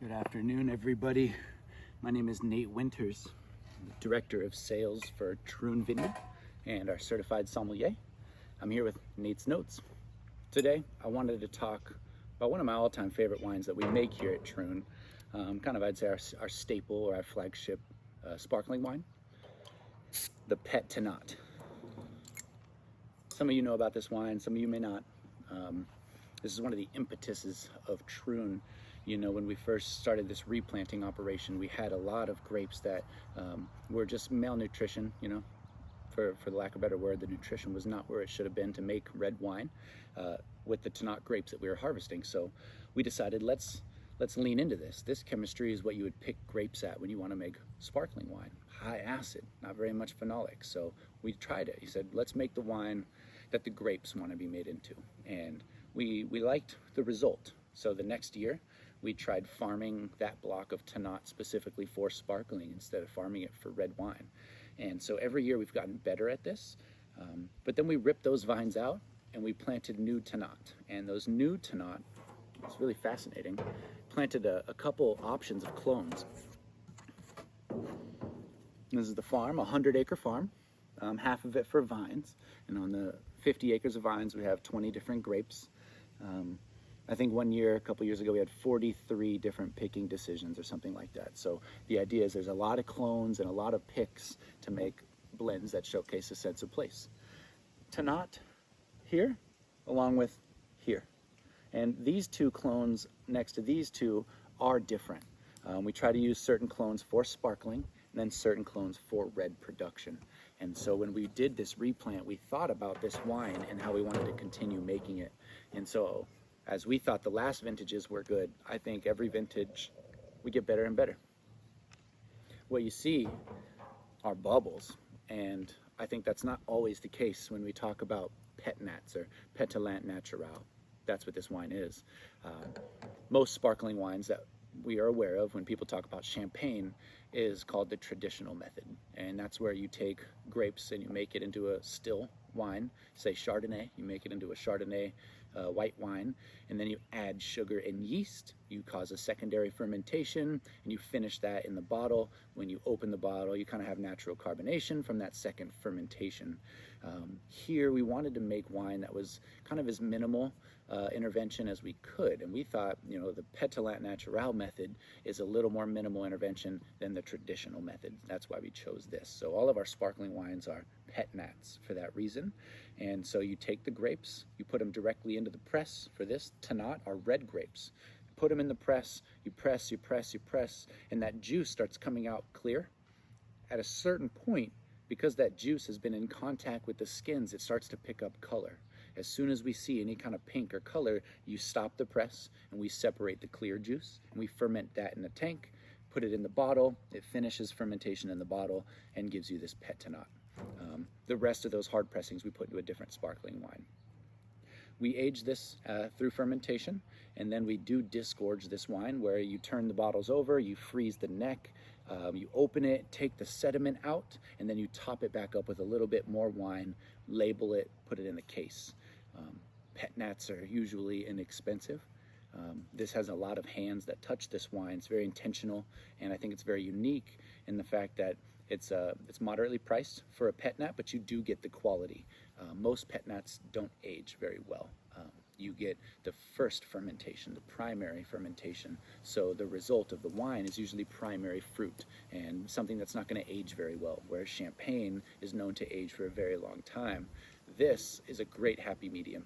Good afternoon, everybody. My name is Nate Winters, Director of Sales for Troon Vineyard and our certified sommelier. I'm here with Nate's Notes. Today, I wanted to talk about one of my all-time favorite wines that we make here at Troon. I'd say our staple or our flagship sparkling wine, the tanNat. Some of you know about this wine, some of you may not. This is one of the impetuses of Troon. You know, when we first started this replanting operation, we had a lot of grapes that were just malnutrition, you know, for the lack of a better word. The nutrition was not where it should have been to make red wine with the tanNat grapes that we were harvesting. So we decided, let's lean into this. This chemistry is what you would pick grapes at when you want to make sparkling wine. High acid, not very much phenolic. So we tried it. He said, let's make the wine that the grapes want to be made into. And we liked the result. So the next year, we tried farming that block of tanNat specifically for sparkling instead of farming it for red wine. And so every year we've gotten better at this. But then we ripped those vines out and we planted new tanNat. And those new tanNat, it's really fascinating, planted a couple options of clones. This is the farm, a 100-acre farm, half of it for vines. And on the 50 acres of vines, we have 20 different grapes. I think one year, a couple years ago, we had 43 different picking decisions or something like that. So the idea is there's a lot of clones and a lot of picks to make blends that showcase a sense of place. tanNat here, along with here. And these two clones next to these two are different. We try to use certain clones for sparkling and then certain clones for red production. And so when we did this replant, we thought about this wine and how we wanted to continue making it. And so as we thought the last vintages were good, I think every vintage we get better and better. What you see are bubbles, and I think that's not always the case when we talk about tanNats or Pétillant Naturel. That's what this wine is. Most sparkling wines that we are aware of when people talk about champagne is called the traditional method, and that's where you take grapes and you make it into a still wine, say Chardonnay. You make it into a Chardonnay white wine, and then you add sugar and yeast. You cause a secondary fermentation, and you finish that in the bottle. When you open the bottle, you kind of have natural carbonation from that second fermentation. Here we wanted to make wine that was kind of as minimal intervention as we could, and we thought, you know, the Pétillant Naturel method is a little more minimal intervention than the traditional method. That's why we chose this. So all of our sparkling wines are tanNats for that reason. And so you take the grapes, you put them directly into the press. For this tanNat are red grapes. Put them in the press, you press, you press, you press, and that juice starts coming out clear. At a certain point, because that juice has been in contact with the skins, it starts to pick up color. As soon as we see any kind of pink or color, you stop the press and we separate the clear juice and we ferment that in a tank, put it in the bottle, it finishes fermentation in the bottle and gives you this tanNat. The rest of those hard pressings we put into a different sparkling wine. We age this through fermentation, and then we do disgorge this wine where you turn the bottles over, you freeze the neck, you open it, take the sediment out, and then you top it back up with a little bit more wine, label it, put it in the case. tanNats are usually inexpensive. This has a lot of hands that touch this wine. It's very intentional, and I think it's very unique in the fact that it's moderately priced for a tanNat, but you do get the quality. Most tanNats don't age very well. You get the first fermentation, the primary fermentation. So the result of the wine is usually primary fruit and something that's not going to age very well, whereas champagne is known to age for a very long time. This is a great happy medium.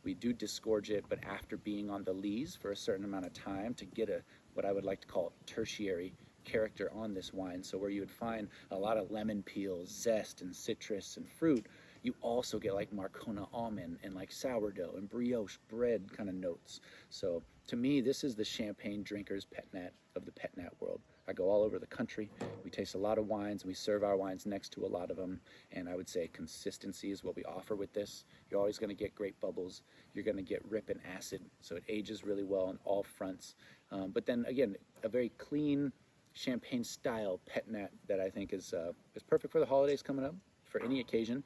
We do disgorge it, but after being on the lees for a certain amount of time to get what I would like to call tertiary character on this wine. So where you would find a lot of lemon peel, zest, and citrus and fruit, you also get like Marcona almond and like sourdough and brioche bread kind of notes. So to me, this is the champagne drinker's tanNat of the tanNat world. I go all over the country. We taste a lot of wines. We serve our wines next to a lot of them. And I would say consistency is what we offer with this. You're always going to get great bubbles. You're going to get rip and acid. So it ages really well on all fronts. But then again, a very clean champagne style tanNat that I think is perfect for the holidays coming up, for any occasion.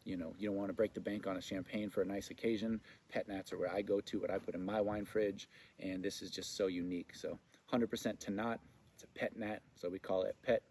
you know, you don't want to break the bank on a champagne for a nice occasion, pet nats are where I go to, what I put in my wine fridge, and this is just so unique. So 100% tanNat, it's a pet nat, so we call it pet